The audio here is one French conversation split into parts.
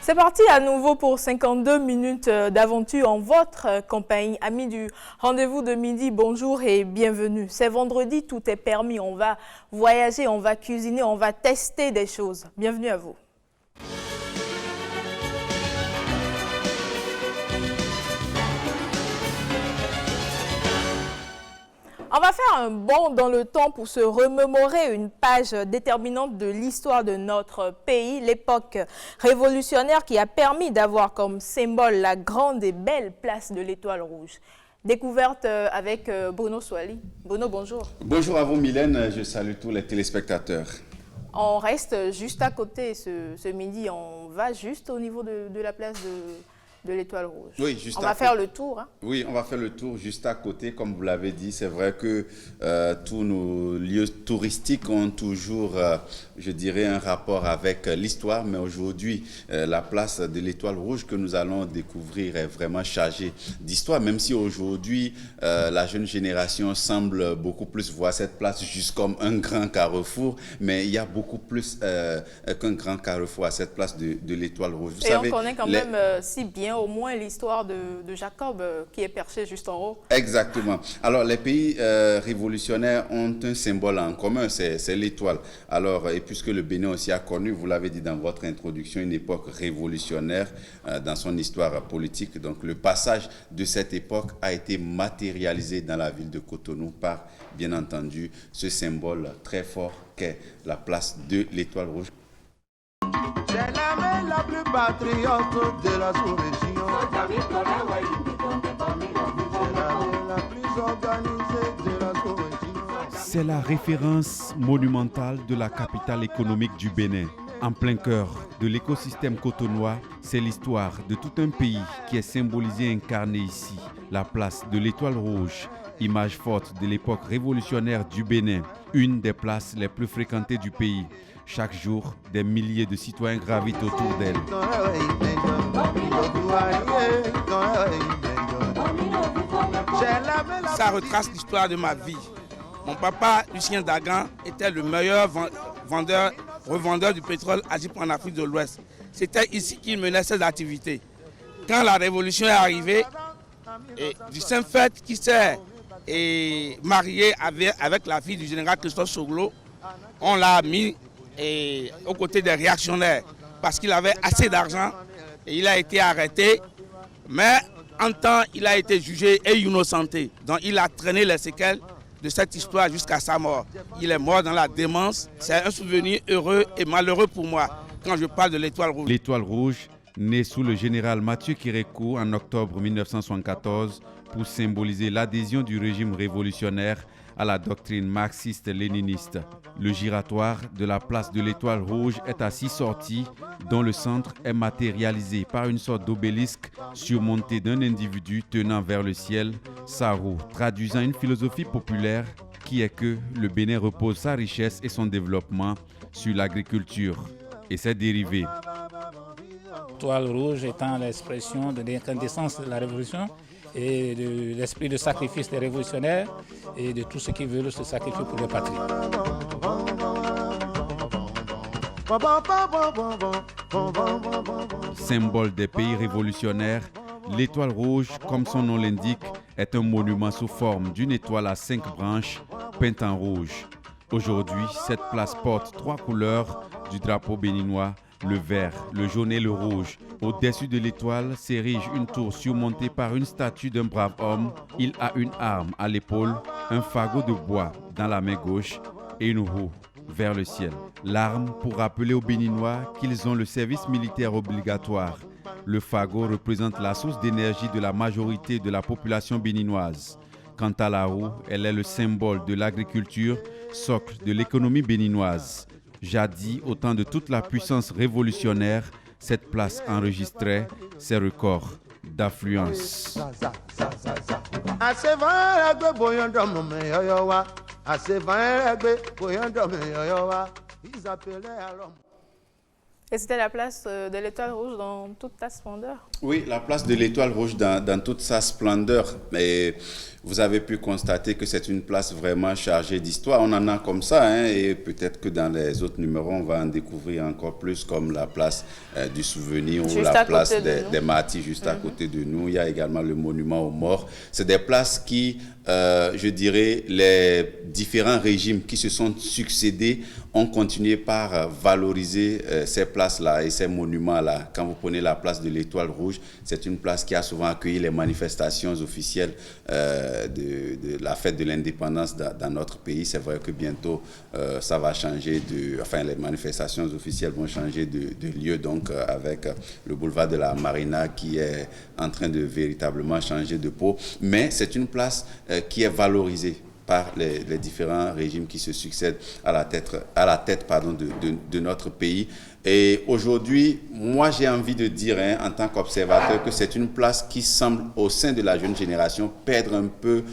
C'est parti à nouveau pour 52 minutes d'aventure en votre compagnie. Amis du rendez-vous de midi, bonjour et bienvenue. C'est vendredi, tout est permis. On va voyager, on va cuisiner, on va tester des choses. Bienvenue à vous. On va faire un bond dans le temps pour se remémorer une page déterminante de l'histoire de notre pays, l'époque révolutionnaire qui a permis d'avoir comme symbole la grande et belle place de l'Étoile Rouge. Découverte avec Bruno Swali. Bruno, bonjour. Bonjour à vous Mylène, je salue tous les téléspectateurs. On reste juste à côté ce midi, on va juste au niveau de la place de l'Étoile Rouge. Oui, juste on va faire le tour. Hein. Oui, on va faire le tour juste à côté, comme vous l'avez dit. C'est vrai que tous nos lieux touristiques ont toujours, je dirais, un rapport avec l'histoire. Mais aujourd'hui, la place de l'Étoile Rouge que nous allons découvrir est vraiment chargée d'histoire. Même si aujourd'hui, la jeune génération semble beaucoup plus voir cette place juste comme un grand carrefour. Mais il y a beaucoup plus qu'un grand carrefour à cette place de l'Étoile Rouge. Vous savez, on connaît quand même si bien au moins l'histoire de Jacob qui est perché juste en haut. Exactement. Alors les pays révolutionnaires ont un symbole en commun, c'est l'étoile. Alors, et puisque le Bénin aussi a connu, vous l'avez dit dans votre introduction, une époque révolutionnaire dans son histoire politique. Donc le passage de cette époque a été matérialisé dans la ville de Cotonou par, bien entendu, ce symbole très fort qu'est la place de l'Étoile Rouge. C'est la la plus patriote de la sous-région. C'est la référence monumentale de la capitale économique du Bénin. En plein cœur de l'écosystème cotonois, c'est l'histoire de tout un pays qui est symbolisée et incarnée ici. La place de l'Étoile Rouge, image forte de l'époque révolutionnaire du Bénin, une des places les plus fréquentées du pays. Chaque jour, des milliers de citoyens gravitent autour d'elle. Ça retrace l'histoire de ma vie. Mon papa, Lucien Dagan, était le meilleur revendeur du pétrole agi en Afrique de l'Ouest. C'était ici qu'il menait ses activités. Quand la révolution est arrivée, du simple fait qu'il s'est marié avec la fille du général Christophe Soglo, on l'a mis aux côtés des réactionnaires parce qu'il avait assez d'argent et il a été arrêté. Mais en temps, il a été jugé et innocenté. Donc il a traîné les séquelles de cette histoire jusqu'à sa mort. Il est mort dans la démence. C'est un souvenir heureux et malheureux pour moi quand je parle de l'Étoile Rouge. L'Étoile Rouge, née sous le général Mathieu Kérékou en octobre 1974 pour symboliser l'adhésion du régime révolutionnaire à la doctrine marxiste-léniniste. Le giratoire de la place de l'Étoile Rouge est à 6 sorties, dont le centre est matérialisé par une sorte d'obélisque surmonté d'un individu tenant vers le ciel sa roue, traduisant une philosophie populaire qui est que le Bénin repose sa richesse et son développement sur l'agriculture et ses dérivés. L'Étoile Rouge étant l'expression de l'incandescence de la révolution et de l'esprit de sacrifice des révolutionnaires et de tous ceux qui veulent se sacrifier pour leur patrie. Symbole des pays révolutionnaires, l'Étoile Rouge, comme son nom l'indique, est un monument sous forme d'une étoile à 5 branches peinte en rouge. Aujourd'hui, cette place porte 3 couleurs du drapeau béninois, le vert, le jaune et le rouge. Au-dessus de l'étoile s'érige une tour surmontée par une statue d'un brave homme. Il a une arme à l'épaule, un fagot de bois dans la main gauche et une roue vers le ciel. L'arme pour rappeler aux Béninois qu'ils ont le service militaire obligatoire. Le fagot représente la source d'énergie de la majorité de la population béninoise. Quant à la roue, elle est le symbole de l'agriculture, socle de l'économie béninoise. Jadis, au temps de toute la puissance révolutionnaire, cette place enregistrait ses records d'affluence. Et c'était la place de l'Étoile Rouge dans toute ta splendeur. Oui, la place de l'Étoile Rouge dans toute sa splendeur. Mais vous avez pu constater que c'est une place vraiment chargée d'histoire. On en a comme ça, hein, et peut-être que dans les autres numéros, on va en découvrir encore plus, comme la place du souvenir Juste ou la place des martyrs juste à côté de nous. Il y a également le monument aux morts. C'est des places qui, je dirais, les différents régimes qui se sont succédés ont continué par valoriser ces places-là et ces monuments-là. Quand vous prenez la place de l'Étoile Rouge, c'est une place qui a souvent accueilli les manifestations officielles de la fête de l'indépendance dans notre pays. C'est vrai que bientôt, ça va changer enfin, les manifestations officielles vont changer de lieu, donc avec le boulevard de la Marina qui est en train de véritablement changer de peau. Mais c'est une place qui est valorisée par les différents régimes qui se succèdent à la tête de notre pays. Et aujourd'hui, moi j'ai envie de dire, hein, en tant qu'observateur, que c'est une place qui semble, au sein de la jeune génération, perdre un peu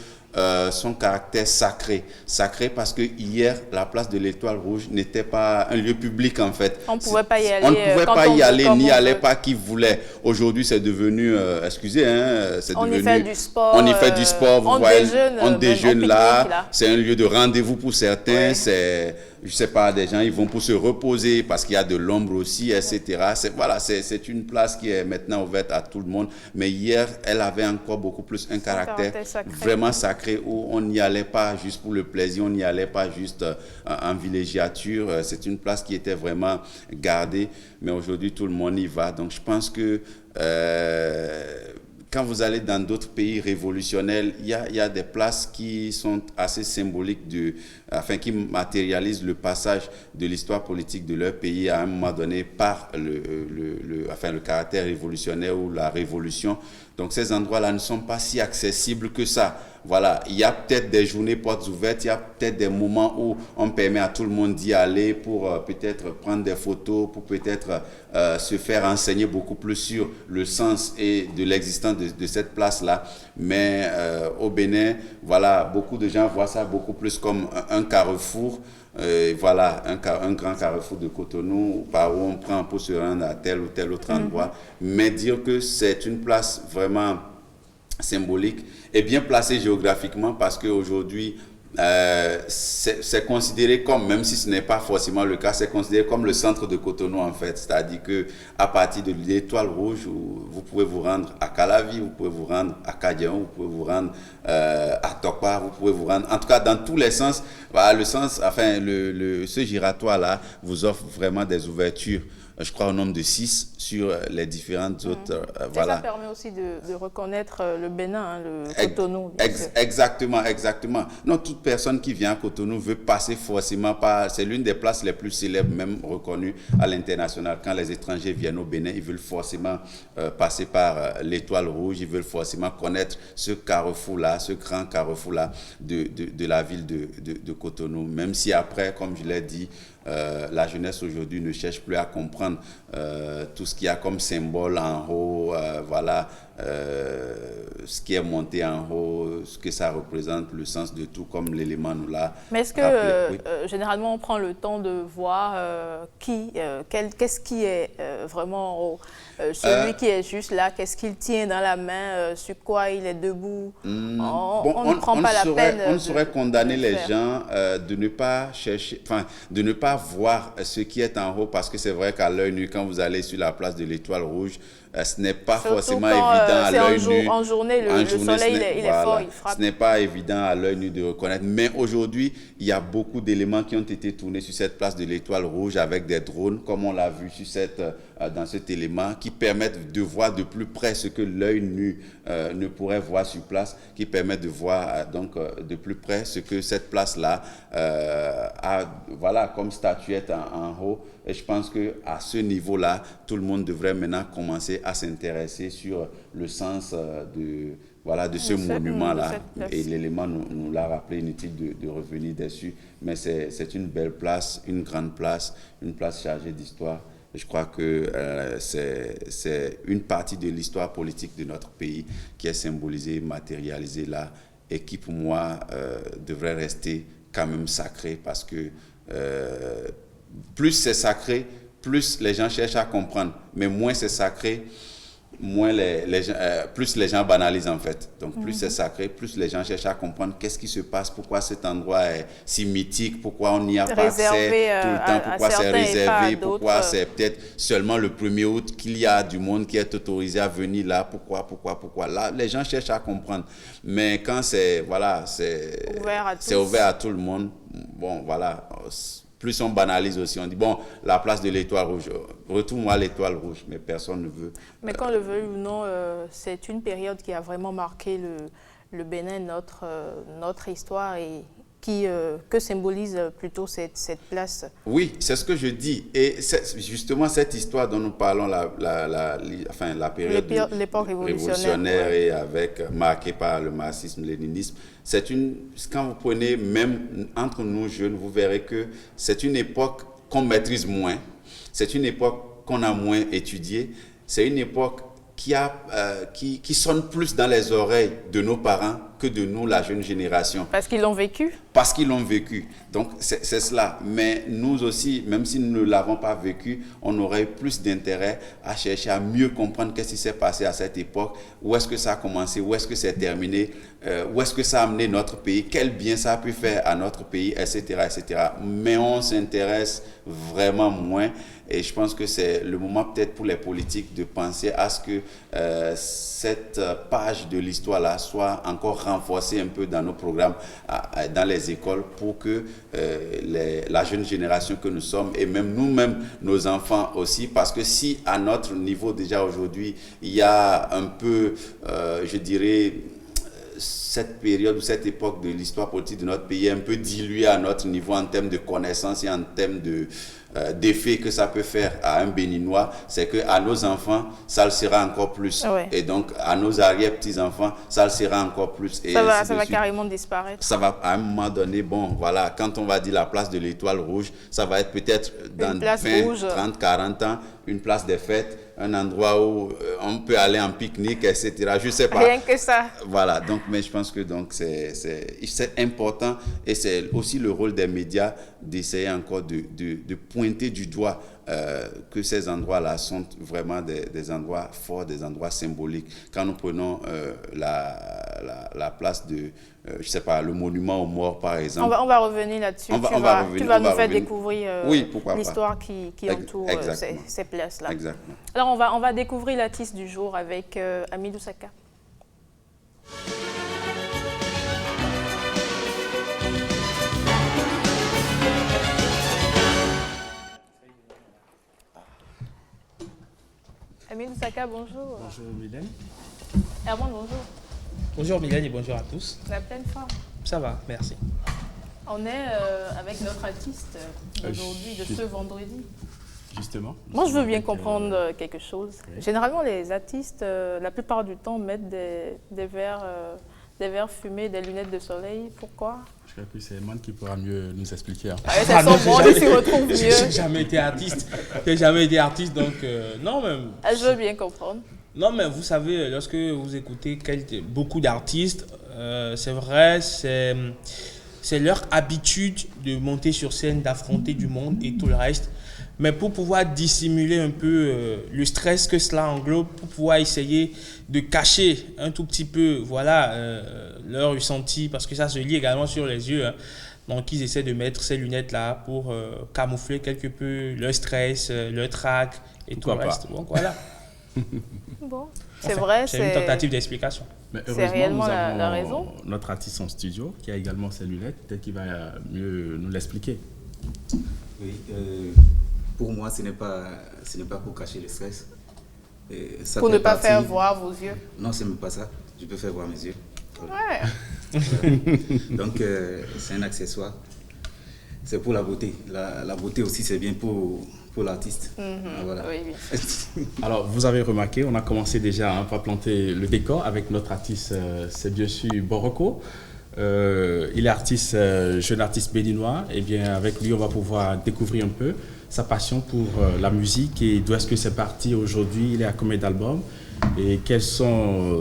son caractère sacré. Sacré parce que hier, la place de l'Étoile Rouge n'était pas un lieu public en fait. On ne pouvait pas y aller. On ne pouvait pas y aller, n'y allait pas qui voulait. Aujourd'hui, c'est devenu, excusez, hein, c'est devenu... On y fait du sport. On y fait du sport, vous voyez. On déjeune là. Là. C'est un lieu de rendez-vous pour certains. Ouais. C'est, je sais pas, des gens, ils vont pour se reposer parce qu'il y a de l'ombre aussi, etc. C'est une place qui est maintenant ouverte à tout le monde. Mais hier, elle avait encore beaucoup plus un caractère vraiment sacré, où on n'y allait pas juste pour le plaisir, on n'y allait pas juste en villégiature. C'est une place qui était vraiment gardée, mais aujourd'hui tout le monde y va. Donc je pense que quand vous allez dans d'autres pays révolutionnels, il y a des places qui sont assez symboliques, qui matérialisent le passage de l'histoire politique de leur pays à un moment donné par le caractère révolutionnaire ou la révolution. Donc ces endroits-là ne sont pas si accessibles que ça. Voilà, il y a peut-être des journées portes ouvertes, il y a peut-être des moments où on permet à tout le monde d'y aller pour peut-être prendre des photos, pour peut-être se faire enseigner beaucoup plus sur le sens et de l'existence de cette place-là. Mais au Bénin, voilà, beaucoup de gens voient ça beaucoup plus comme un carrefour. Voilà, un grand carrefour de Cotonou par où on prend pour se rendre à tel ou tel autre endroit. Mais dire que c'est une place vraiment symbolique et bien placée géographiquement, parce qu'aujourd'hui, c'est considéré comme, même si ce n'est pas forcément le cas, c'est considéré comme le centre de Cotonou en fait. C'est-à-dire qu'à partir de l'Étoile Rouge, vous pouvez vous rendre à Calavi, vous pouvez vous rendre à Kadiaon, vous pouvez vous rendre à Tokpa, vous pouvez vous rendre, en tout cas dans tous les sens. Voilà, le sens, enfin, ce giratoire-là vous offre vraiment des ouvertures, je crois au nombre de 6 sur les différentes autres. Voilà. Ça permet aussi de reconnaître le Bénin, hein, le Cotonou. Exactement. Non, toute personne qui vient à Cotonou veut passer forcément par... C'est l'une des places les plus célèbres, même reconnues à l'international. Quand les étrangers viennent au Bénin, ils veulent forcément passer par l'Étoile Rouge, ils veulent forcément connaître ce carrefour-là, ce grand carrefour-là de la ville de Cotonou. Même si après, comme je l'ai dit, la jeunesse aujourd'hui ne cherche plus à comprendre tout ce qu'il y a comme symbole en haut, ce qui est monté en haut, ce que ça représente, le sens de tout, comme l'élément nous l'a. Mais est-ce que généralement on prend le temps de voir qu'est-ce qui est vraiment en haut, celui qui est juste là, qu'est-ce qu'il tient dans la main, sur quoi il est debout? On ne prend pas la peine. On ne saurait condamner les gens de ne pas chercher, enfin, de ne pas voir ce qui est en haut, parce que c'est vrai qu'à l'œil nu, quand vous allez sur la place de l'Étoile Rouge, ce n'est pas forcément évident à l'œil nu. En journée, le soleil il est fort, il frappe. Ce n'est pas évident à l'œil nu de reconnaître. Mais aujourd'hui, il y a beaucoup d'éléments qui ont été tournés sur cette place de l'Étoile Rouge avec des drones, comme on l'a vu dans cet élément, qui permettent de voir de plus près ce que l'œil nu ne pourrait voir sur place, qui permettent de voir donc de plus près ce que cette place-là a, voilà, comme statuette en haut. Et je pense qu'à ce niveau-là, tout le monde devrait maintenant commencer à s'intéresser sur le sens de ce monument-là. Et l'élément nous l'a rappelé, inutile de revenir dessus. Mais c'est une belle place, une grande place, une place chargée d'histoire. Je crois que c'est une partie de l'histoire politique de notre pays qui est symbolisée, matérialisée là, et qui pour moi devrait rester quand même sacrée, parce que plus c'est sacré, plus les gens cherchent à comprendre, mais moins c'est sacré, moins plus les gens banalisent en fait. Donc plus c'est sacré, plus les gens cherchent à comprendre qu'est-ce qui se passe, pourquoi cet endroit est si mythique, pourquoi on n'y a pas accès tout le temps, pourquoi c'est réservé, pourquoi c'est peut-être seulement le 1er août qu'il y a du monde qui est autorisé à venir là, pourquoi. Là, les gens cherchent à comprendre. Mais quand c'est ouvert à tout le monde, bon voilà, plus on banalise aussi, on dit bon, la place de l'Étoile Rouge, retourne-moi à l'Étoile Rouge, mais personne ne veut. Mais qu'on le veuille ou non, c'est une période qui a vraiment marqué le Bénin, notre histoire, et que symbolise plutôt cette place. Oui, c'est ce que je dis. Et justement, cette histoire dont nous parlons, la période l'époque révolutionnaire et marquée par le marxisme, léninisme, quand vous prenez, même entre nous jeunes, vous verrez que c'est une époque qu'on maîtrise moins, c'est une époque qu'on a moins étudiée, c'est une époque qui sonne plus dans les oreilles de nos parents que de nous, la jeune génération. Parce qu'ils l'ont vécu. Parce qu'ils l'ont vécu. Donc, c'est cela. Mais nous aussi, même si nous ne l'avons pas vécu, on aurait plus d'intérêt à chercher à mieux comprendre qu'est-ce qui s'est passé à cette époque, où est-ce que ça a commencé, où est-ce que c'est terminé, où est-ce que ça a amené notre pays, quel bien ça a pu faire à notre pays, etc., etc. Mais on s'intéresse vraiment moins. Et je pense que c'est le moment peut-être pour les politiques de penser à ce que cette page de l'histoire-là soit encore renforcée un peu dans nos programmes, dans les écoles, pour que la jeune génération que nous sommes, et même nous-mêmes, nos enfants aussi, parce que si à notre niveau déjà aujourd'hui, il y a un peu, je dirais, cette période ou cette époque de l'histoire politique de notre pays est un peu diluée à notre niveau en termes de connaissances et en termes d'effet que ça peut faire à un Béninois, c'est qu'à nos enfants, ça le sera encore plus. Ouais. Et donc, à nos arrière-petits-enfants, ça le sera encore plus. Et ça va carrément disparaître. Ça va, à un moment donné, bon, voilà, quand on va dire la place de l'Étoile Rouge, ça va être peut-être dans 20, 30, 40 ans, une place des fêtes, un endroit où on peut aller en pique-nique, etc. Je ne sais pas. Rien que ça. Voilà, donc, mais je pense que c'est important, et c'est aussi le rôle des médias d'essayer encore de pointer du doigt que ces endroits-là sont vraiment des endroits forts, des endroits symboliques. Quand nous prenons la place de, je ne sais pas, le monument aux morts, par exemple. On va revenir là-dessus. Tu vas nous faire découvrir l'histoire qui entoure ces places-là. Exactement. Alors, on va découvrir l'artiste du jour avec Hamidou Saka. Hamidou Saka, bonjour. Bonjour Mylène. Herman, bonjour. Bonjour Mylène et bonjour à tous. La pleine forme. Ça va, merci. On est avec notre artiste d'aujourd'hui, de ce vendredi. Justement. Moi, je veux bien comprendre quelque chose. Oui. Généralement, les artistes, la plupart du temps, mettent des verres fumés, des lunettes de soleil. Pourquoi? Je crois que c'est Herman qui pourra mieux nous expliquer. Ça sent bon, il s'y retrouve mieux. J'ai jamais été artiste. Donc non, même. Je veux bien comprendre. Non, mais vous savez, lorsque vous écoutez beaucoup d'artistes, c'est vrai, c'est leur habitude de monter sur scène, d'affronter du monde et tout le reste. Mais pour pouvoir dissimuler un peu le stress que cela englobe, pour pouvoir essayer de cacher un tout petit peu, voilà, leur ressenti, parce que ça se lit également sur les yeux, hein. Donc ils essaient de mettre ces lunettes-là pour camoufler quelque peu leur stress, leur trac et tout le reste. Donc voilà. Bon, c'est vrai, c'est une tentative d'explication. Mais c'est réellement nous avons la raison. Notre artiste en studio qui a également ses lunettes, peut-être qu'il va mieux nous l'expliquer. Oui, pour moi, ce n'est pas pour cacher le stress. Ça pour ne pas partie... faire voir vos yeux. Non, ce n'est même pas ça. Je peux faire voir mes yeux. Ouais. Donc, c'est un accessoire. C'est pour la beauté. La beauté aussi, c'est bien pour l'artiste. Voilà. Oui, oui. Alors, vous avez remarqué, on a commencé déjà par planter le décor avec notre artiste, c'est bien sûr Boroko. Il est artiste, jeune artiste béninois. Et bien, avec lui, on va pouvoir découvrir un peu sa passion pour la musique et d'où est-ce que c'est parti aujourd'hui. Il est à combien d'albums et quelles sont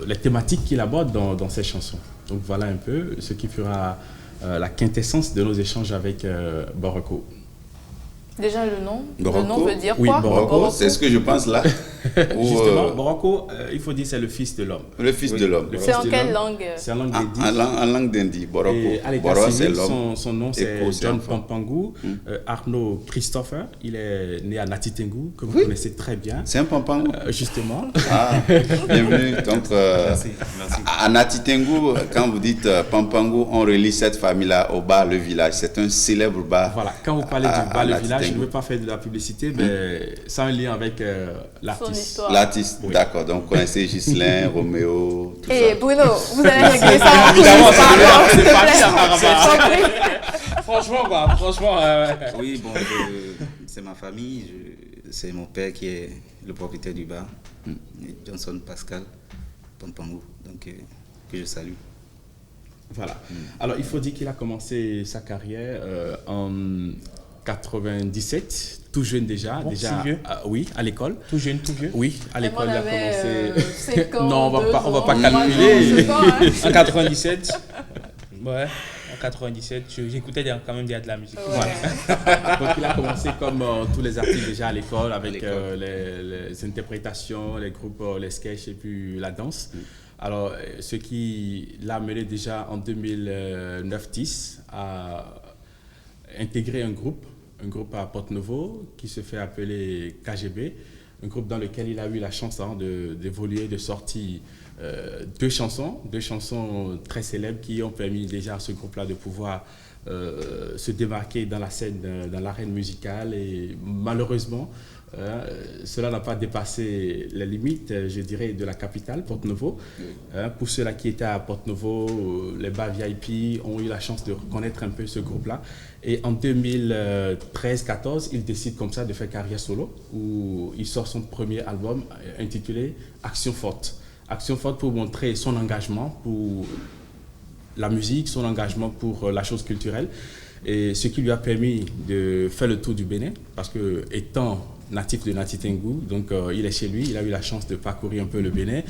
les thématiques qu'il aborde dans ses chansons. Donc, voilà un peu ce qui fera la quintessence de nos échanges avec Boroko. Déjà le nom Boroko. veut dire Oui, quoi? Boroko, c'est ce que je pense là. Justement, Boroko, il faut dire c'est le fils de l'homme. Le fils de l'homme. le C'est fils en de quelle l'homme. langue? C'est en langue d'Endi. En langue d'Indi, Boroko. Et à l'état Boro, c'est civil, l'homme. son nom c'est Eko, c'est John l'enfant. Pampangou. Arnaud Christopher, il est né à Natitengu, que vous Oui. connaissez très bien. C'est un pampangou. Justement. Ah, bienvenue. Donc, Merci. à Natitengu, quand vous dites Pampangou, on relie cette famille-là au bar Le Village. C'est un célèbre bar. Voilà, quand vous parlez à du bar Le Natitengu. Village, je ne veux pas faire de la publicité, mais ça a un lien avec Son l'artiste. histoire. L'artiste, Oui. d'accord. Donc, vous connaissez Ghislain, Roméo, tout Et ça. Bruno, vous allez régler ça en Évidemment, coulisses, pardon, s'il te famille, plaît. Franchement, quoi. Franchement, Oui, bon, c'est ma famille. C'est mon père qui est le propriétaire du bar, Johnson Pascal Pampangou, donc que je salue. Voilà. Alors, il faut dire qu'il a commencé sa carrière en 97, tout jeune déjà. Bon, déjà si vieux. oui, à l'école. tout jeune, tout vieux. Oui, à l'école, il a commencé. 5 ans, Non, on va 2 pas- on va pas ans, calculer. 3 ans, je sais pas, hein. En 97. Ouais. En 97, j'écoutais quand même déjà de la musique. Ouais. Donc, il a commencé comme tous les artistes déjà à l'école, avec l'école. les interprétations, les groupes, les sketchs et puis la danse. Alors, ce qui l'a amené déjà en 2009-10 à intégrer un groupe à Porto-Novo qui se fait appeler KGB, un groupe dans lequel il a eu la chance d'évoluer, de sortir deux chansons très célèbres qui ont permis déjà à ce groupe-là de pouvoir se démarquer dans la scène, dans l'arène musicale. Et malheureusement, cela n'a pas dépassé les limites, je dirais, de la capitale, Porto-Novo. Pour ceux-là qui étaient à Porto-Novo, les bars VIP ont eu la chance de reconnaître un peu ce groupe-là. Et en 2013-14, il décide comme ça de faire carrière solo, où il sort son premier album intitulé Action Forte. Action Forte pour montrer son engagement pour la musique, son engagement pour la chose culturelle, et ce qui lui a permis de faire le tour du Bénin, parce que étant natif de Natitengu, donc il est chez lui, il a eu la chance de parcourir un peu le Bénin,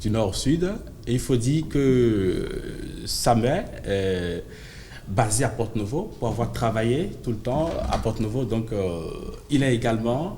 du nord au sud, et il faut dire que sa mère est basée à Porto-Novo, pour avoir travaillé tout le temps à Porto-Novo, donc il est également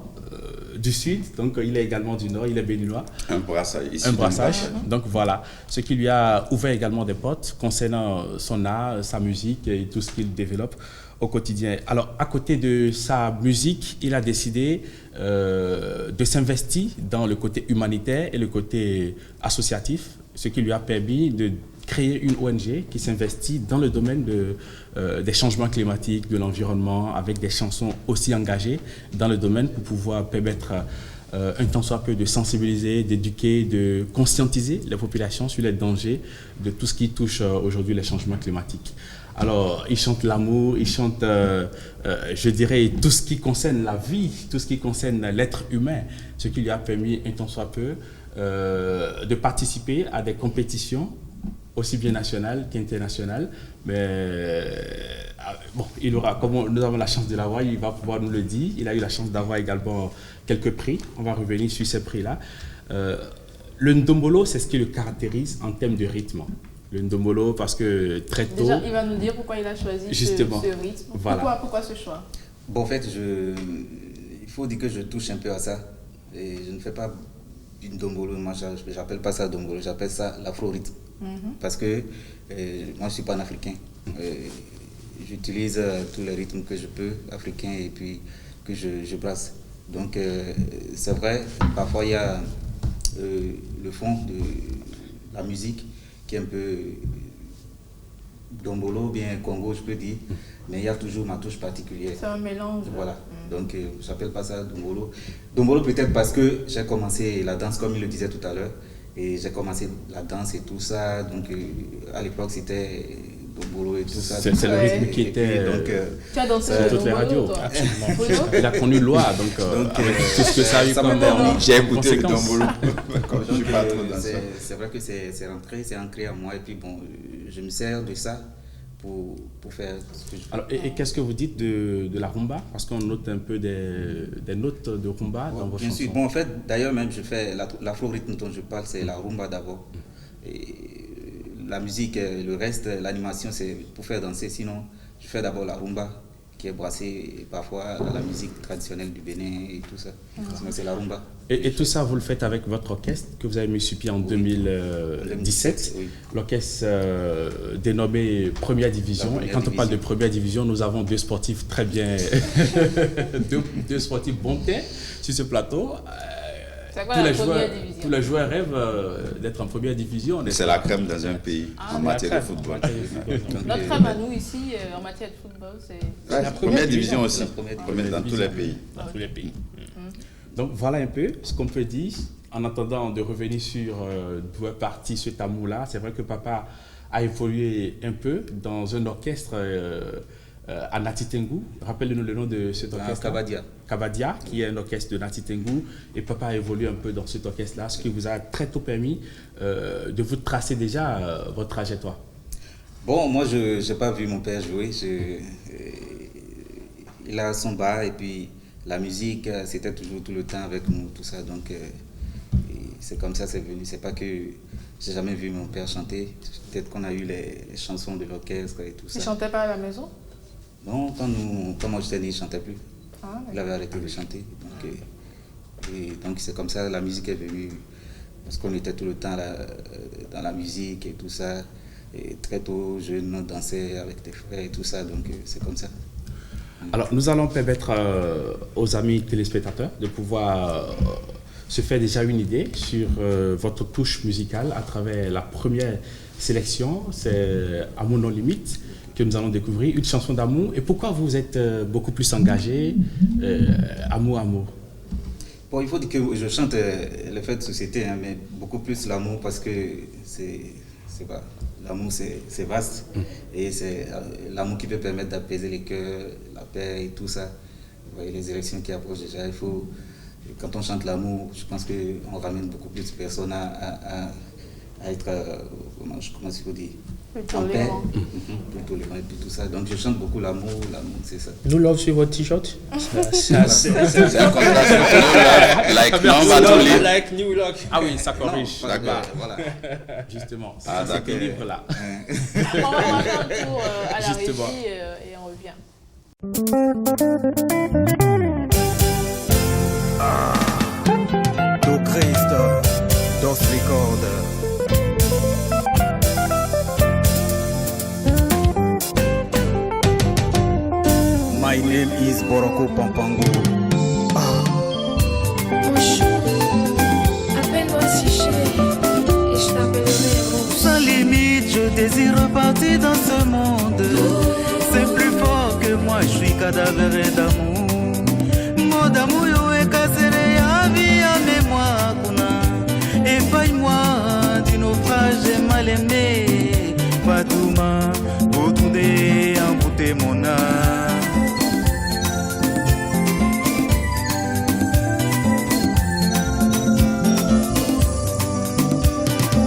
du sud, donc il est également du nord, il est béninois. Un brassage. Ici, Un brassage. Donc voilà, ce qui lui a ouvert également des portes concernant son art, sa musique et tout ce qu'il développe au quotidien. Alors, à côté de sa musique, il a décidé de s'investir dans le côté humanitaire et le côté associatif, ce qui lui a permis de créer une ONG qui s'investit dans le domaine des changements climatiques, de l'environnement, avec des chansons aussi engagées dans le domaine pour pouvoir permettre un tant soit peu de sensibiliser, d'éduquer, de conscientiser les populations sur les dangers de tout ce qui touche aujourd'hui les changements climatiques. Alors, il chante l'amour, il chante, je dirais, tout ce qui concerne la vie, tout ce qui concerne l'être humain, ce qui lui a permis un tant soit peu de participer à des compétitions aussi bien nationales qu'internationales. Mais bon, il aura, comme nous avons la chance de l'avoir, il va pouvoir nous le dire. Il a eu la chance d'avoir également quelques prix. On va revenir sur ces prix-là. Le ndombolo, c'est ce qui le caractérise en termes de rythme. Le ndombolo, parce que très tôt... Déjà, il va nous dire pourquoi il a choisi Justement. ce rythme. Voilà. Pourquoi ce choix? Bon, en fait, il faut dire que je touche un peu à ça. Et je ne fais pas une dombolo, moi j'appelle pas ça dombolo, j'appelle ça l'afro-rythme. Parce que moi je ne suis pas un Africain. J'utilise tous les rythmes que je peux, africains, et puis que je brasse. Donc c'est vrai, parfois il y a le fond de la musique qui est un peu dombolo, bien Congo je peux dire, mais il y a toujours ma touche particulière. C'est un mélange. Voilà, donc je n'appelle pas ça dombolo. Dombolo peut-être parce que j'ai commencé la danse comme il le disait tout à l'heure, et j'ai commencé la danse et tout ça, donc à l'époque c'était dombolo et tout ça. C'est le rythme qui était tu as dansé sur le toutes les dombolo, radios. toi? Absolument. Il a connu Loa, donc avec tout ce que ça a eu comme J'ai écouté le conséquence. dombolo. Comme je suis pas trop dans ça. C'est vrai que c'est rentré, c'est ancré en moi, et puis bon, je me sers de ça pour faire ce que je fais. Alors, et qu'est-ce que vous dites de la rumba? Parce qu'on note un peu des notes de rumba dans vos Bien chansons. sûr. Bon, en fait, d'ailleurs, même, je fais l'afro-rythme dont je parle, c'est la rumba d'abord. Et la musique, le reste, l'animation, c'est pour faire danser. Sinon, je fais d'abord la rumba, qui est brassée parfois à la musique traditionnelle du Bénin et tout ça. C'est la rumba. Et tout ça, vous le faites avec votre orchestre que vous avez mis sur pied en 2017. Oui. L'orchestre dénommé Première Division. Et quand on parle de Première Division, nous avons deux sportifs très bien, deux sportifs bons teint sur ce plateau. Tous les joueurs rêvent d'être en Première Division. C'est la crème dans un pays en matière de football. Notre crème à nous ici, en matière de football, c'est... La première division aussi, dans tous les pays. Dans tous les pays. Donc voilà un peu ce qu'on peut dire. En attendant de revenir sur deux parties, cet amour-là, c'est vrai que papa a évolué un peu dans un orchestre à Nati Tengu. Rappelez-nous le nom de cet orchestre. Kabadia, qui est un orchestre de Nati Tengu. Et papa a évolué un peu dans cet orchestre-là, ce qui vous a très tôt permis de vous tracer déjà votre trajectoire. Bon, moi, je n'ai pas vu mon père jouer. Il a son bar et puis la musique, c'était toujours tout le temps avec nous, tout ça. Donc, c'est comme ça, c'est venu. C'est pas que j'ai jamais vu mon père chanter. Peut-être qu'on a eu les chansons de l'orchestre et tout ça. Il chantait pas à la maison? Non, quand moi j'étais né, il ne chantait plus. Il avait arrêté de chanter. Donc c'est comme ça, la musique est venue. Parce qu'on était tout le temps dans la musique et tout ça. Et très tôt, jeune, on dansait avec tes frères et tout ça. Donc c'est comme ça. Alors, nous allons permettre aux amis téléspectateurs de pouvoir se faire déjà une idée sur votre touche musicale à travers la première sélection. C'est Amour non limite que nous allons découvrir, une chanson d'amour. Et pourquoi vous êtes beaucoup plus engagé Amour, amour? Bon, il faut dire que je chante les faits de société, hein, mais beaucoup plus l'amour parce que l'amour c'est vaste et c'est l'amour qui peut permettre d'apaiser les cœurs, la paix et tout ça. Vous voyez les élections qui approchent déjà, quand on chante l'amour, je pense qu'on ramène beaucoup plus de personnes à être, comment il faut dire, en paix, plus tolérant et puis tout ça. Donc je chante beaucoup l'amour, c'est ça. Nous love sur votre t-shirt. C'est un contraste. Like New Look. Ah oui, ça corrige. D'accord, voilà. Justement, Ah, c'est cet équilibre-là. On va manger un tour à la régie et on revient. Do Cristo, dos Record. My name is Boroko Pampango. Bonjour, appelle-moi si chérie et je t'appellerai Rose. Sans limite, je désire repartir dans ce monde. C'est plus fort que moi, je suis cadavre d'amour. Mot d'amour, yo est cassé, ya vie à mémoire. Épaille-moi du naufrage mal aimé. Fatouma, retourner envoûter mon âme.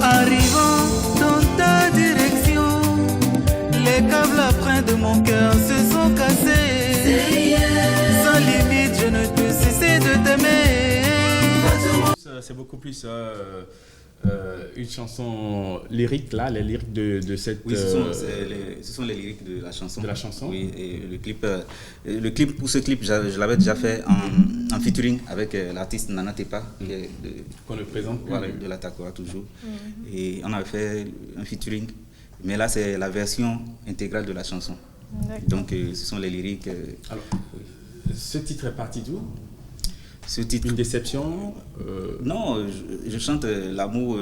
Arrivant dans ta direction, les câbles après de mon cœur se sont cassés. Sans limite, je ne peux cesser de t'aimer. C'est beaucoup plus une chanson lyrique, là, les lyriques de cette... Oui, ce sont les lyriques de la chanson. De la chanson. Oui, et le clip, pour ce clip, je l'avais déjà fait en featuring avec l'artiste Nana Tepa, qu'on le présente. Voilà, de la Takora toujours. Et on avait fait un featuring, mais là c'est la version intégrale de la chanson. Donc ce sont les lyriques. Alors, ce titre est parti d'où? Ce titre. Une déception Non, je chante l'amour,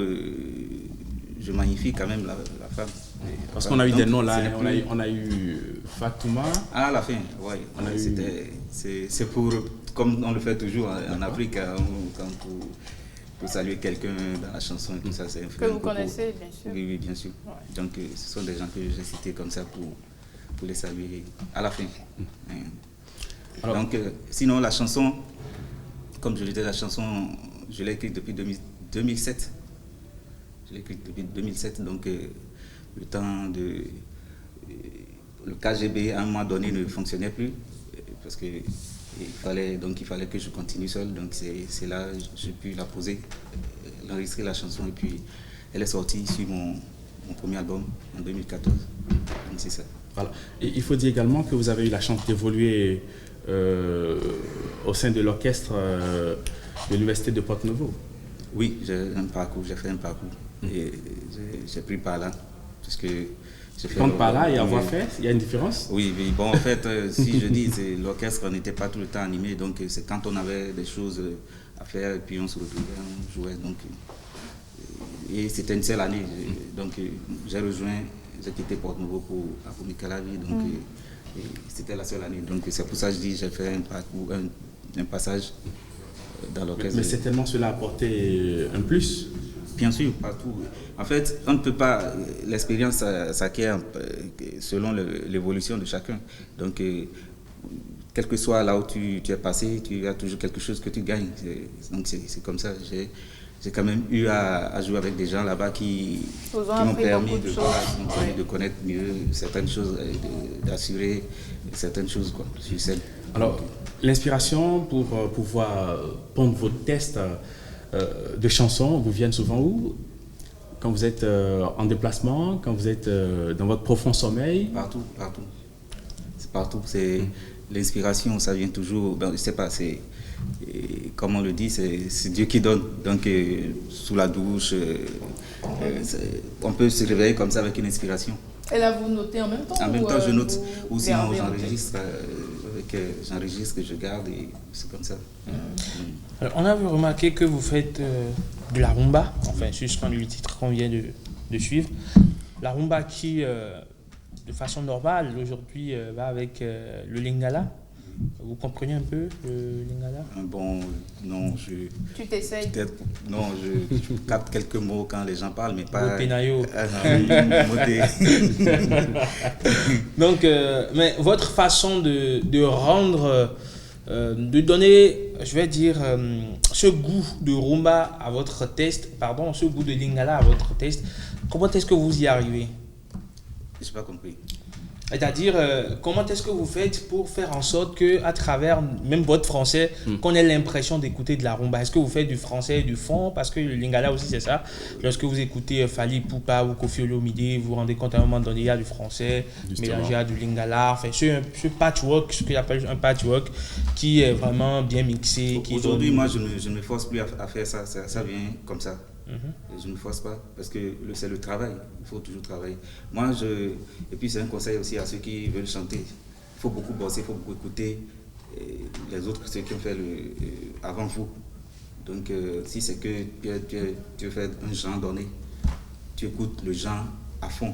je magnifie quand même la femme. Parce qu'on a eu des noms là, on a eu Fatouma. À la fin, oui. C'est pour, comme on le fait toujours en Afrique, pour saluer quelqu'un dans la chanson et tout ça. Que vous connaissez, bien sûr. Oui, bien sûr. Ouais. Donc ce sont des gens que j'ai cités comme ça pour les saluer à la fin. Alors, donc sinon la chanson, comme je le disais, la chanson, je l'ai écrite depuis 2007. Je l'ai écrite depuis 2007, donc le temps de... Le KGB, à un moment donné, ne fonctionnait plus, parce que il fallait que je continue seul. Donc c'est là que j'ai pu la poser, l'enregistrer la chanson, et puis elle est sortie sur mon premier album en 2014. Donc c'est ça. Voilà. Et il faut dire également que vous avez eu la chance d'évoluer au sein de l'orchestre de l'Université de Porto-Novo. Oui, j'ai fait un parcours. Et j'ai pris par là. Parce que prendre par là et avoir fait, il y a une différence? Oui, bon, en fait, si je dis, l'orchestre n'était pas tout le temps animé, donc c'est quand on avait des choses à faire, et puis on se retrouvait, on jouait. Donc, et c'était une seule année. Donc, j'ai quitté Porto-Novo pour Nicarague, donc c'était la seule année. Donc, c'est pour ça que je dis, j'ai fait un parcours, un passage dans l'orchestre. Mais certainement, cela a apporté un plus. Bien sûr, partout. En fait, on ne peut pas. L'expérience s'acquiert selon l'évolution de chacun. Donc, quel que soit là où tu es passé, tu as toujours quelque chose que tu gagnes. Donc, c'est comme ça. J'ai quand même eu à jouer avec des gens là-bas qui m'ont permis de connaître mieux certaines choses, d'assurer certaines choses quoi, sur scène. Alors, l'inspiration pour pouvoir pondre vos textes de chansons vous viennent souvent où? Quand vous êtes en déplacement, quand vous êtes dans votre profond sommeil? Partout. C'est partout. L'inspiration, ça vient toujours. Ben, je sais pas, comme on le dit, c'est Dieu qui donne. Donc, sous la douche, on peut se réveiller comme ça avec une inspiration. Et là, vous notez en même temps? En même temps, je note. Ou sinon, j'enregistre. J'enregistre, je garde et c'est comme ça. Alors, on a remarqué que vous faites de la rumba, enfin, suspend le titre qu'on vient de suivre. La rumba qui, de façon normale, aujourd'hui, va avec le lingala. Vous comprenez un peu le lingala? Bon, non, Tu t'essayes? Non, je capte quelques mots quand les gens parlent, mais pas... Donc, mais votre façon de rendre, de donner, je vais dire, ce goût de rumba à votre test, ce goût de lingala à votre test, comment est-ce que vous y arrivez? Je n'ai pas compris. C'est-à-dire, comment est-ce que vous faites pour faire en sorte qu'à travers même votre français, qu'on ait l'impression d'écouter de la rumba? Est-ce que vous faites du français et du fond? Parce que le lingala aussi, c'est ça. Lorsque vous écoutez Fally Ipupa ou Koffi Olomide, vous vous rendez compte à un moment donné, il y a du français mélangé à du lingala. Enfin, ce patchwork, ce qu'il appelle un patchwork, qui est vraiment bien mixé. Aujourd'hui, moi, je ne me force plus à faire ça. Ça vient comme ça. Et je ne me force pas parce que c'est le travail, il faut toujours travailler. Et puis c'est un conseil aussi à ceux qui veulent chanter. Il faut beaucoup bosser, il faut beaucoup écouter les autres, ceux qui ont fait avant vous. Donc si c'est que tu fais un genre donné, tu écoutes le genre à fond.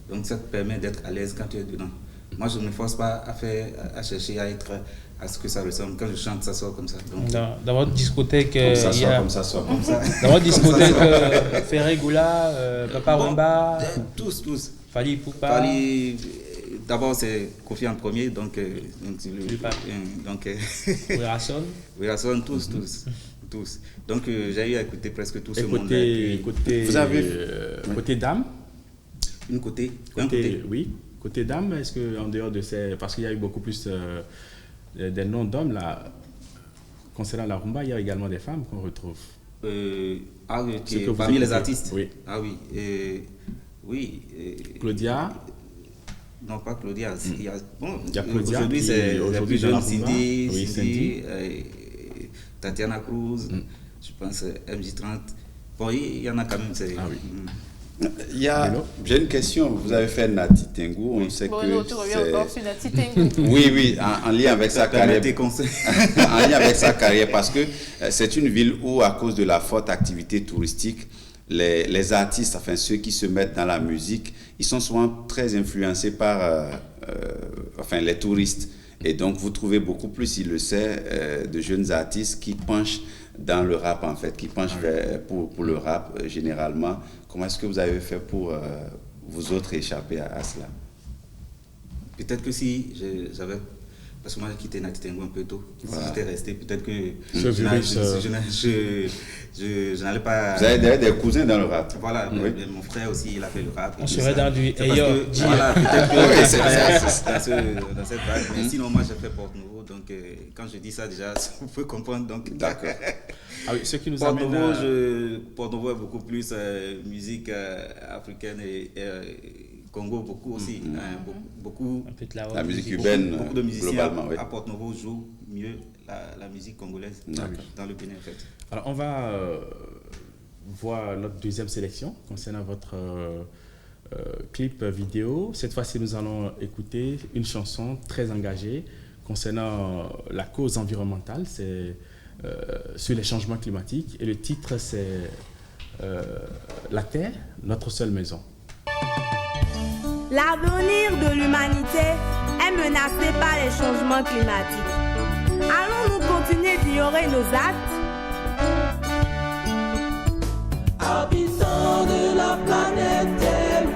Donc ça te permet d'être à l'aise quand tu es dedans. Moi je ne me force pas à chercher à être à ce que ça ressemble. Quand je chante, ça sort comme ça. Donc, dans votre discothèque, comme ça sort comme ça. Dans votre discothèque, Ferré Goula, Papa Rumba, tous. Fally Ipupa. D'abord c'est Koffi en premier, donc Werason, tous. Donc j'ai eu à écouter presque tout ce monde. Vous avez côté dame? Un côté. Oui. Côté dame, est-ce que en dehors de ces, parce qu'il y a eu beaucoup plus des noms d'hommes là, concernant la rumba, il y a également des femmes qu'on retrouve. Parmi les artistes. Oui. Ah oui. Oui. Claudia. Non, pas Claudia. Il y a Claudia. Aujourd'hui, c'est les plus jeunes. Cindy, Tatiana Cruz, je pense MJ30. Bon, il y en a quand même. J'ai une question. Vous avez fait Nati Tengu. On sait que tu reviens encore sur Nati Tengu. Oui, en lien avec sa carrière. En lien avec sa carrière, parce que c'est une ville où, à cause de la forte activité touristique, les artistes, enfin ceux qui se mettent dans la musique, ils sont souvent très influencés par les touristes. Et donc, vous trouvez beaucoup plus, il le sait, de jeunes artistes qui penchent dans le rap, en fait, qui penchent pour le rap, généralement. Comment est-ce que vous avez fait pour vous autres échapper à cela? Peut-être que si j'avais... Parce que moi, j'ai quitté Nati Tengu un peu tôt. Voilà. Si j'étais resté, peut-être que je n'allais pas... Vous avez des cousins dans le rap? Voilà, mon frère aussi, il a fait le rap. On serait dans du... Voilà, peut-être que c'est dans cette vague. Mais sinon, moi, j'ai fait Porto-Novo. Donc, quand je dis ça, déjà, vous pouvez comprendre. D'accord. Ah oui, ce qui nous Porto-Novo est beaucoup plus musique africaine et Congo, beaucoup aussi. Beaucoup, la musique cubaine, beaucoup de musiciens globalement, oui. à Porto-Novo jouent mieux la musique congolaise dans le Bénin, en fait. Alors, on va voir notre deuxième sélection concernant votre clip vidéo. Cette fois-ci, nous allons écouter une chanson très engagée concernant la cause environnementale, c'est sur les changements climatiques. Et le titre, c'est La Terre, notre seule maison. L'avenir de l'humanité est menacé par les changements climatiques. Allons-nous continuer d'ignorer nos actes? Habitants de la planète Terre,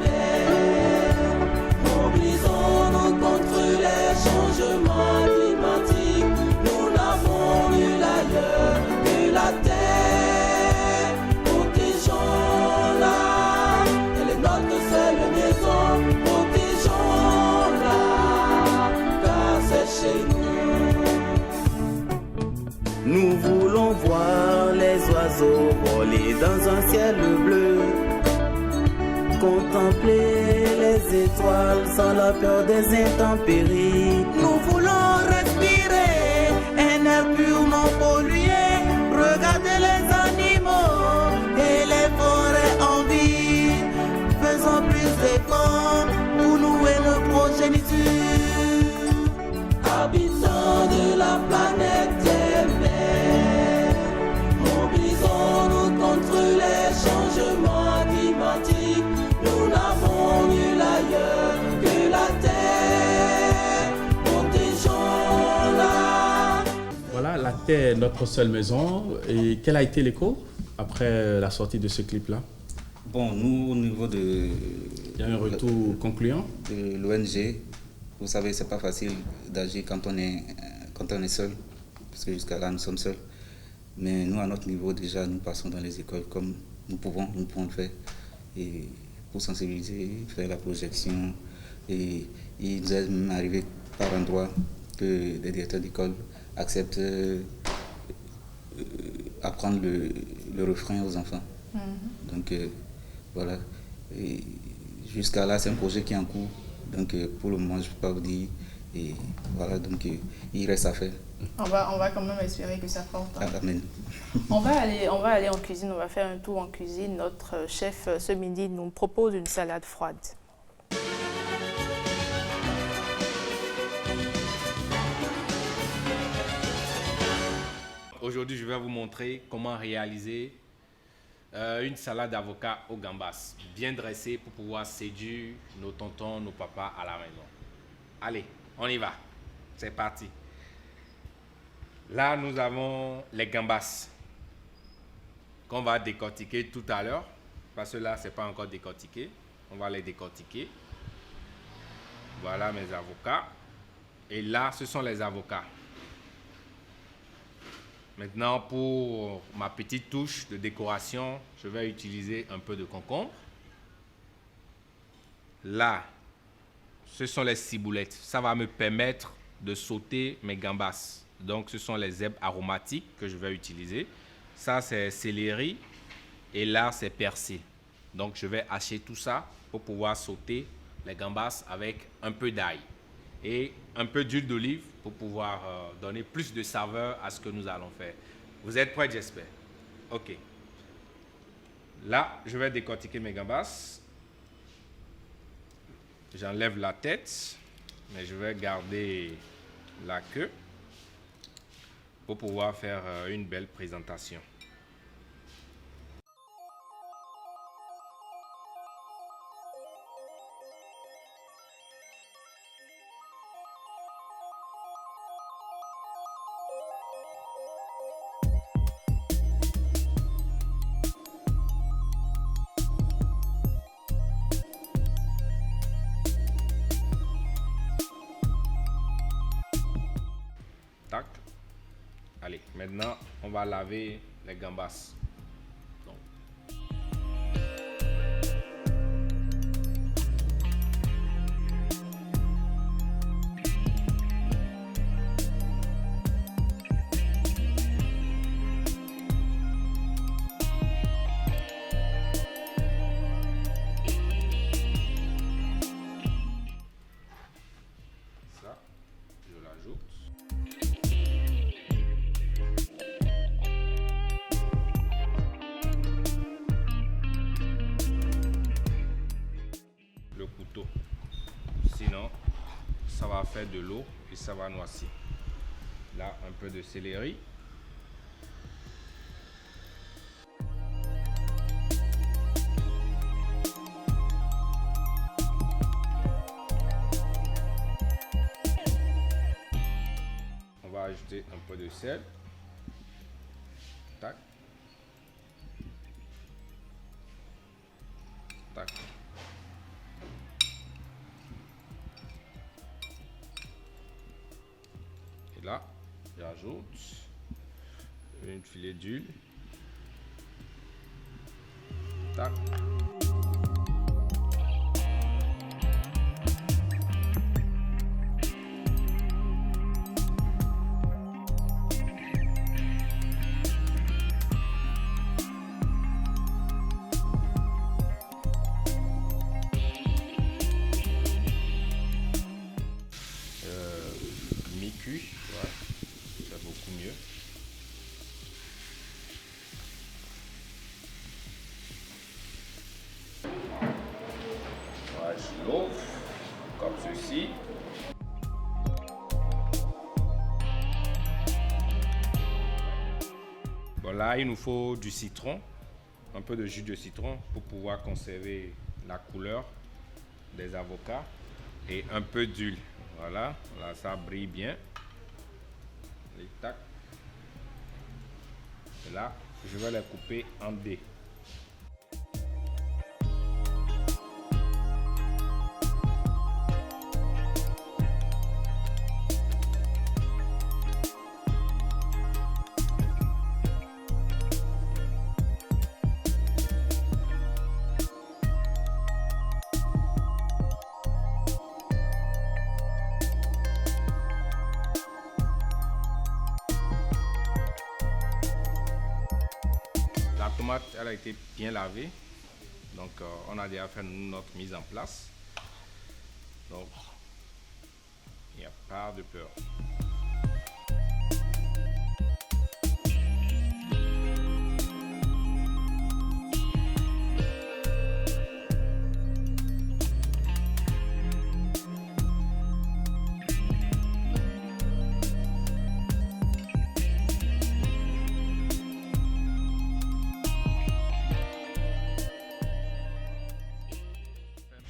mobilisons-nous contre les changements climatiques. Nous n'avons nul ailleurs que la terre. Protégeons-la, elle est notre seule maison. Protégeons-la, car c'est chez nous. Nous voulons voir les oiseaux voler dans un ciel bleu, contempler les étoiles sans la peur des intempéries. Nous voulons respirer un air pur non pollué, regarder les animaux et les forêts en vie. Faisons plus d'efforts pour nous et nos progénitures. Habitants de la planète Terre, mobilisons-nous contre les changements climatiques. Nous n'avons nul ailleurs que la terre. Protégeons-la. Voilà, La Terre, notre seule maison. Et quel a été l'écho après la sortie de ce clip-là? Bon, nous, au niveau de... Il y a un retour concluant de l'ONG. Vous savez, c'est pas facile d'agir quand on est seul, parce que jusqu'à là, nous sommes seuls. Mais nous, à notre niveau, déjà, nous passons dans les écoles comme nous pouvons le faire. Et pour sensibiliser, faire la projection. Et il nous est même arrivé par endroit que des directeurs d'école acceptent apprendre le refrain aux enfants. Donc, voilà. Et jusqu'à là, c'est un projet qui est en cours. Donc, pour le moment, je ne peux pas vous dire. Et voilà, donc il reste à faire. On va quand même espérer que ça porte. Amen. On va aller en cuisine, on va faire un tour en cuisine. Notre chef ce midi nous propose une salade froide. Aujourd'hui, je vais vous montrer comment réaliser une salade d'avocat au gambas, bien dressée pour pouvoir séduire nos tontons, nos papas à la maison. Allez, on y va. C'est parti. Là, nous avons les gambas qu'on va décortiquer tout à l'heure, parce que là, ce n'est pas encore décortiqué. On va les décortiquer. Voilà mes avocats. Et là, ce sont les avocats. Maintenant, pour ma petite touche de décoration, je vais utiliser un peu de concombre. Là, ce sont les ciboulettes. Ça va me permettre de sauter mes gambas. Donc, ce sont les herbes aromatiques que je vais utiliser. Ça, c'est céleri. Et là, c'est persil. Donc, je vais hacher tout ça pour pouvoir sauter les gambas avec un peu d'ail. Et un peu d'huile d'olive pour pouvoir donner plus de saveur à ce que nous allons faire. Vous êtes prêts, j'espère? OK. Là, je vais décortiquer mes gambas. J'enlève la tête, mais je vais garder la queue pour pouvoir faire une belle présentation. Tac. Allez, maintenant, on va laver les gambas. Donc. faire de l'eau et ça va noircir. Là, un peu de céleri. On va ajouter un peu de sel. Tac. Tac. Et là, j'ajoute une filet d'huile. Tac. Mi-cuit, ouais, c'est beaucoup mieux. Ouais, je l'ouvre comme ceci. Bon, là, il nous faut du citron, un peu de jus de citron pour pouvoir conserver la couleur des avocats et un peu d'huile. Voilà, là ça brille bien. Et tac. Et là, je vais les couper en dés. La tomate, elle a été bien lavée. Donc, on a déjà fait notre mise en place. Donc, il n'y a pas de peur.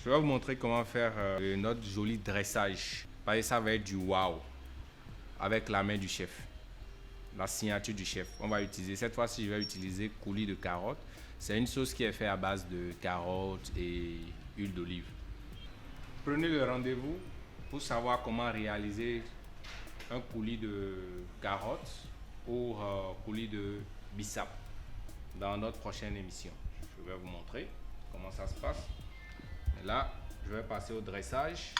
Je vais vous montrer comment faire notre joli dressage. Parce que ça va être du wow. Avec la main du chef. La signature du chef. On va utiliser, cette fois-ci, je vais utiliser coulis de carottes. C'est une sauce qui est faite à base de carottes et huile d'olive. Prenez le rendez-vous pour savoir comment réaliser un coulis de carottes ou coulis de bissap dans notre prochaine émission. Je vais vous montrer comment ça se passe. Là, je vais passer au dressage.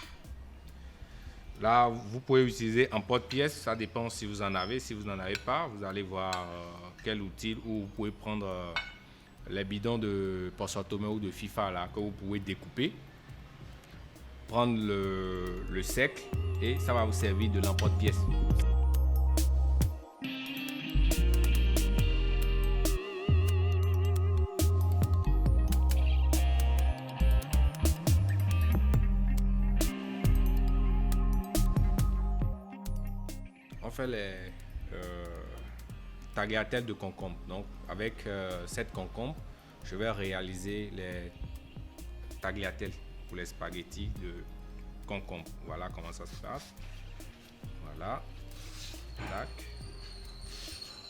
Là, vous pouvez utiliser en porte-pièce, ça dépend si vous en avez. Si vous n'en avez pas, vous allez voir quel outil, ou vous pouvez prendre les bidons de Porsatomé ou de FIFA là, que vous pouvez découper. Prendre le sec et ça va vous servir de l'emporte-pièce. On fait les tagliatelles de concombre. Donc avec cette concombre, je vais réaliser les tagliatelles pour les spaghettis de concombre. Voilà comment ça se passe. Voilà. Tac.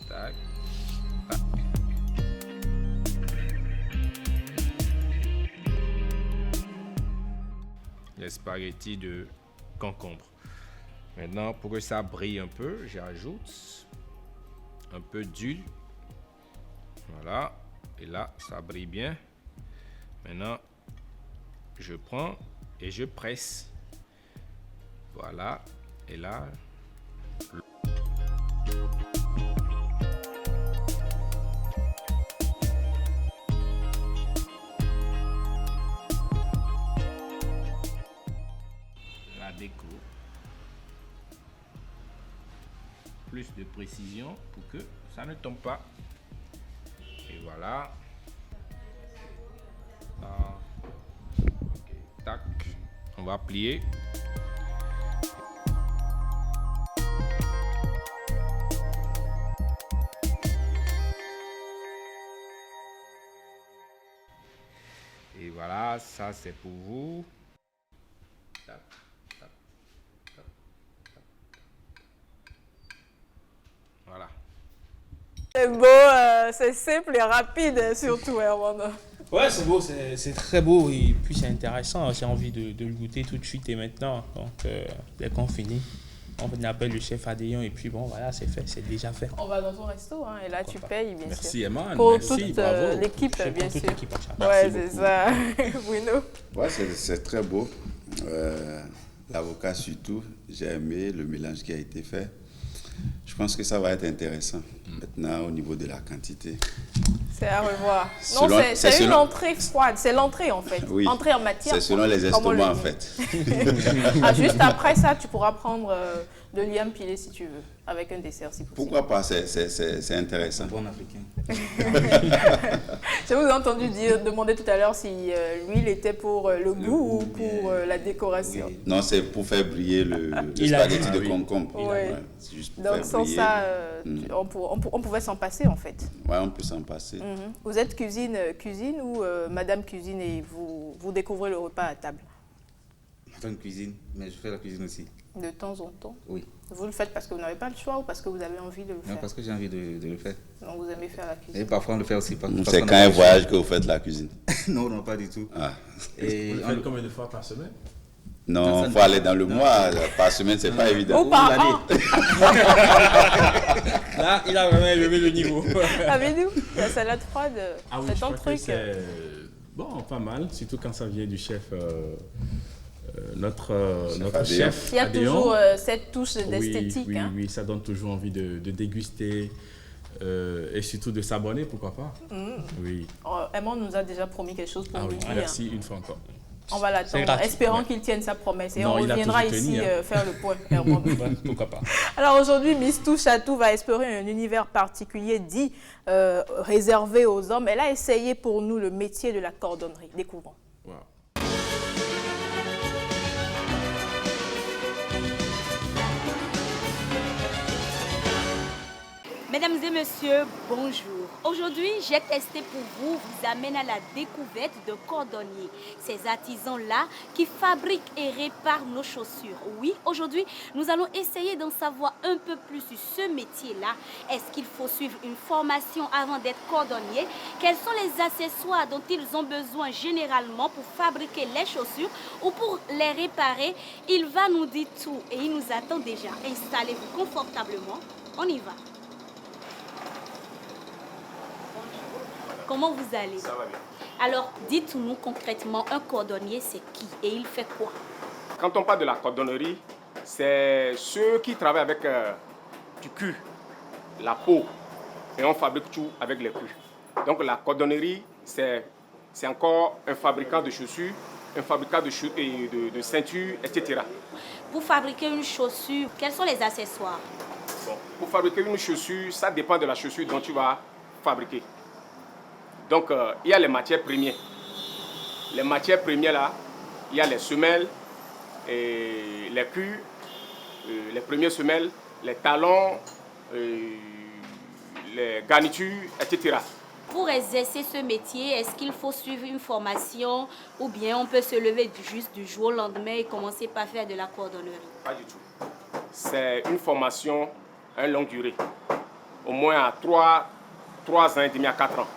Tac. Tac. Les spaghettis de concombre. Maintenant, pour que ça brille un peu, j'ajoute un peu d'huile. Voilà. Et là, ça brille bien. Maintenant, je prends et je presse. Voilà. Et là, la déco. Plus de précision pour que ça ne tombe pas. Et voilà. Ah. Okay. Tac. On va plier. Voilà, ça c'est pour vous. Tap, tap, tap, tap. Voilà. C'est beau, c'est simple et rapide surtout, Herman. Ouais, c'est beau, c'est très beau et puis c'est intéressant. J'ai envie de le goûter tout de suite et maintenant. Donc, dès qu'on finit, on appelle le chef Adéon et puis bon, voilà, c'est fait, c'est déjà fait. On va dans ton resto et là tu payes, bien Merci, sûr. Eman. Pour Merci, toute bravo. l'équipe, Pour bien toute sûr. l'équipe, Ouais, Merci c'est ça. Bruno. Ouais, c'est très beau. L'avocat surtout, j'ai aimé le mélange qui a été fait. Je pense que ça va être intéressant maintenant au niveau de la quantité. C'est à revoir. Selon- Non, c'est c'est une selon- entrée froide. C'est l'entrée en fait. Oui. Entrée en matière. C'est selon les comme on le estomacs en dit. fait. Ah, juste après ça, tu pourras prendre de l'iam pilé si tu veux, avec un dessert si possible. Pourquoi pas, c'est intéressant. Bon africain. Je vous ai entendu demander tout à l'heure si l'huile était pour le goût ou pour la décoration. Non, c'est pour faire briller le Il a spaghetti dit. de concombre. Oui. Ouais, c'est juste pour Donc faire sans briller. ça, on pouvait s'en passer en fait. Ouais, on peut s'en passer. Mhm. Vous êtes cuisine ou madame cuisine et vous découvrez le repas à table? Madame cuisine, mais je fais la cuisine aussi. De temps en temps? Oui. Vous le faites parce que vous n'avez pas le choix ou parce que vous avez envie de le Non, faire? parce que j'ai envie de le faire. Donc vous aimez faire la cuisine. Et parfois on le fait aussi. Parce C'est qu'on quand a un pas voyage que vous faites la cuisine? Non, non, pas du tout. Ah. Et Vous le faites combien de fois par semaine? Non, il faut aller dans le mois. Par semaine, c'est pas évident. Ou par an. Là, il a vraiment élevé le niveau. Avez-vous la salade froide, Ah oui, c'est je un crois que truc. c'est bon, pas mal, surtout quand ça vient du chef, notre Adéon. chef. Il y a Adéon. toujours cette touche d'esthétique. Oui, hein. oui, ça donne toujours envie de déguster et surtout de s'abonner, pourquoi pas. Oui. Emma nous a déjà promis quelque chose pour Ah lui oui, dire. merci une fois encore. On va l'attendre, gratuit, espérant ouais. qu'il tienne sa promesse. Et Non, on il a reviendra toujours ici tenu, hein. faire le point. Herman. Ouais, pourquoi pas. Alors aujourd'hui, Miss Touche à tout va explorer un univers particulier dit réservé aux hommes. Elle a essayé pour nous le métier de la cordonnerie. Découvrons. Wow. Mesdames et messieurs, bonjour. Aujourd'hui, j'ai testé pour vous amène à la découverte de cordonniers. Ces artisans-là qui fabriquent et réparent nos chaussures. Oui, aujourd'hui, nous allons essayer d'en savoir un peu plus sur ce métier-là. Est-ce qu'il faut suivre une formation avant d'être cordonnier? Quels sont les accessoires dont ils ont besoin généralement pour fabriquer les chaussures ou pour les réparer? Il va nous dire tout et il nous attend déjà. Installez-vous confortablement. On y va. Comment vous allez? Ça va bien. Alors, dites-nous concrètement, un cordonnier, c'est qui et il fait quoi? Quand on parle de la cordonnerie, c'est ceux qui travaillent avec du cuir, la peau, et on fabrique tout avec les cuirs. Donc la cordonnerie, c'est encore un fabricant de chaussures, un fabricant de ceintures, etc. Pour fabriquer une chaussure, quels sont les accessoires? Bon, pour fabriquer une chaussure, ça dépend de la chaussure dont tu vas fabriquer. Donc, il y a les matières premières. Les matières premières, là, il y a les semelles, et les cuirs, les premières semelles, les talons, les garnitures, etc. Pour exercer ce métier, est-ce qu'il faut suivre une formation ou bien on peut se lever juste du jour au lendemain et commencer par faire de la cordonnerie? Pas du tout. C'est une formation à longue durée. Au moins à 3 ans et demi à 4 ans.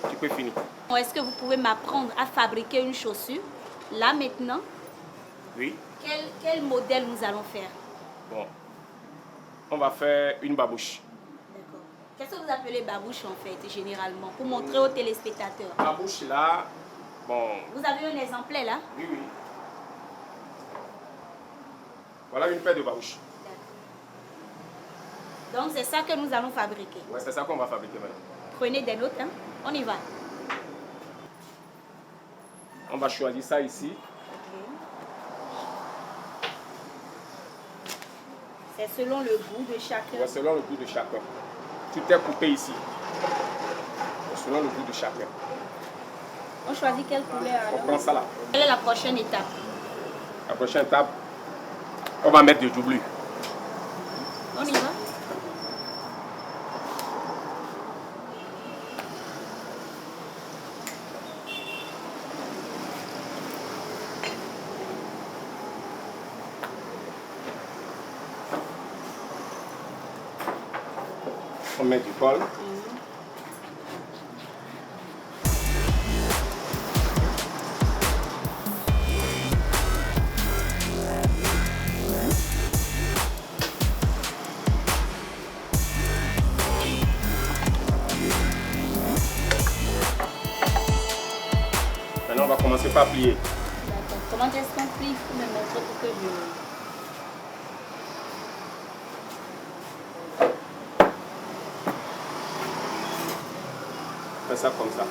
Tu peux finir. Est-ce que vous pouvez m'apprendre à fabriquer une chaussure, là maintenant? Oui. Quel modèle nous allons faire? Bon. On va faire une babouche. D'accord. Qu'est-ce que vous appelez babouche en fait, généralement, pour montrer aux téléspectateurs? Babouche là, bon. Vous avez un exemplaire là? Oui, oui. Voilà une paire de babouches. Donc c'est ça que nous allons fabriquer. Ouais, c'est ça qu'on va fabriquer maintenant. Prenez des notes, hein? On y va. On va choisir ça ici. C'est selon le goût de chacun. Ouais, selon le goût de chacun. Tout est coupé ici. Selon le goût de chacun. On choisit quelle couleur On alors? prend ça là. Quelle est la prochaine étape? La prochaine étape, on va mettre du doublure. On y va? On met du col. Maintenant, on va commencer par plier. D'accord. Comment est-ce qu'on plie? Il faut me montrer pour que je... Fais ça comme ça.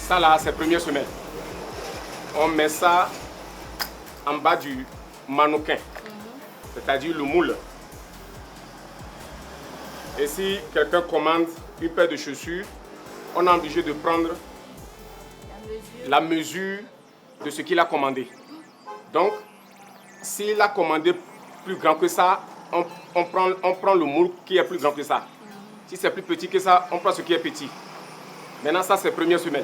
Ça là, c'est première semaine. On met ça en bas du mannequin, c'est-à-dire le moule. Et si quelqu'un commande une paire de chaussures, on est obligé de prendre la mesure de ce qu'il a commandé. Donc, s'il a commandé plus grand que ça, on prend le moule qui est plus grand que ça. Si c'est plus petit que ça, on prend ce qui est petit. Maintenant, ça, c'est première semaine.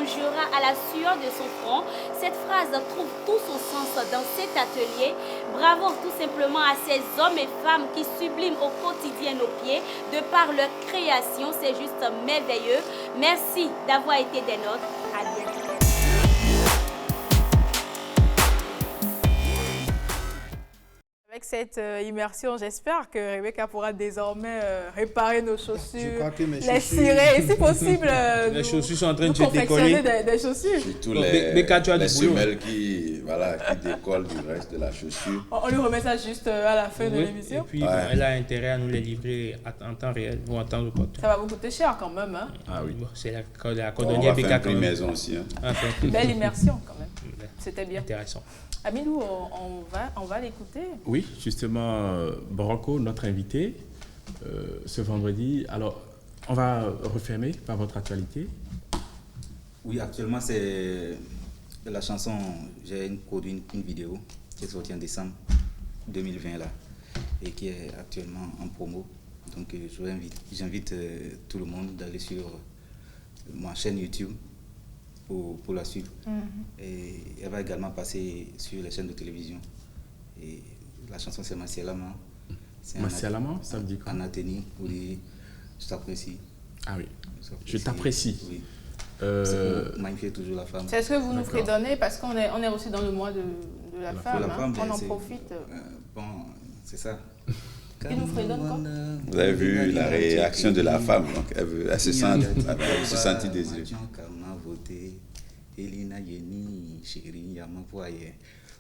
mangera à la sueur de son front. Cette phrase trouve tout son sens dans cet atelier. Bravo tout simplement à ces hommes et femmes qui subliment au quotidien nos pieds de par leur création. C'est juste merveilleux. Merci d'avoir été des nôtres. À bientôt. Avec cette immersion, j'espère que Rebecca pourra désormais réparer nos chaussures, les cirer, et si possible, les chaussures sont en train de se confectionner des chaussures. Surtout les semelles qui décollent du reste de la chaussure. On lui remet ça juste à la fin de l'émission. Et puis, elle a intérêt à nous les livrer en temps réel ou en temps opportun. Ça va vous coûter cher quand même. Hein? Ah oui. C'est la cordonnière Rebecca. On va faire une maison aussi. Hein. Belle immersion quand même. C'était bien. Intéressant. Amilou, on va l'écouter. Oui, justement, Boroko, notre invité, ce vendredi. Alors, on va refermer par votre actualité. Oui, actuellement, c'est la chanson, j'ai produit une vidéo qui est sortie en décembre 2020 là, et qui est actuellement en promo. Donc, j'invite tout le monde d'aller sur ma chaîne YouTube pour la suivre. Et elle va également passer sur les chaînes de télévision. Et la chanson, c'est Masialama. Masialama, ça veut dire quoi? En Athénie, vous dites je t'apprécie. Ah oui, je t'apprécie. Oui. C'est pour magnifier toujours la femme. C'est ce que vous nous ferez donner parce qu'on est aussi dans le mois de la femme. On en profite. Bon, c'est ça. Il nous ferait donner quoi? Vous avez vu la réaction de la femme, donc elle se sentit désirée.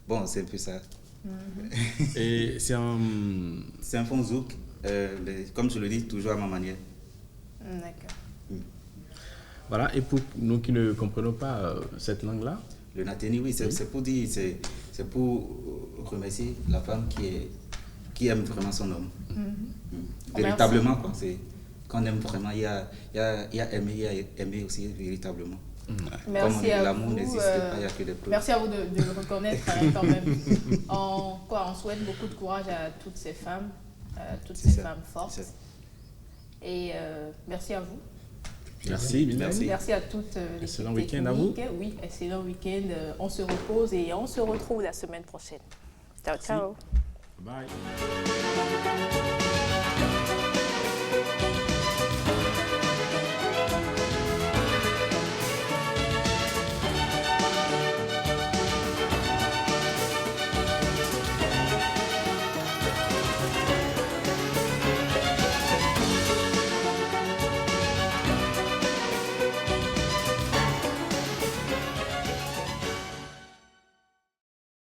Bon, c'est un peu ça. Et c'est un fond zouk, comme je le dis, toujours à ma manière. D'accord. Voilà, et pour nous qui ne comprenons pas cette langue-là? Le Nathéni, oui, c'est pour dire, c'est pour remercier la femme qui aime vraiment son homme. Véritablement, quoi. Quand on aime vraiment, il y a aimer aussi véritablement. Merci à l'amour vous. n'existe pas, il n'y a que des preuves. Merci à vous de le reconnaître quand même. On souhaite beaucoup de courage à toutes ces femmes, femmes fortes. Et merci à vous. Merci. Merci à toutes les excellent week-end à vous. Oui, excellent week-end. On se repose et on se retrouve la semaine prochaine. Ciao, ciao. Bye.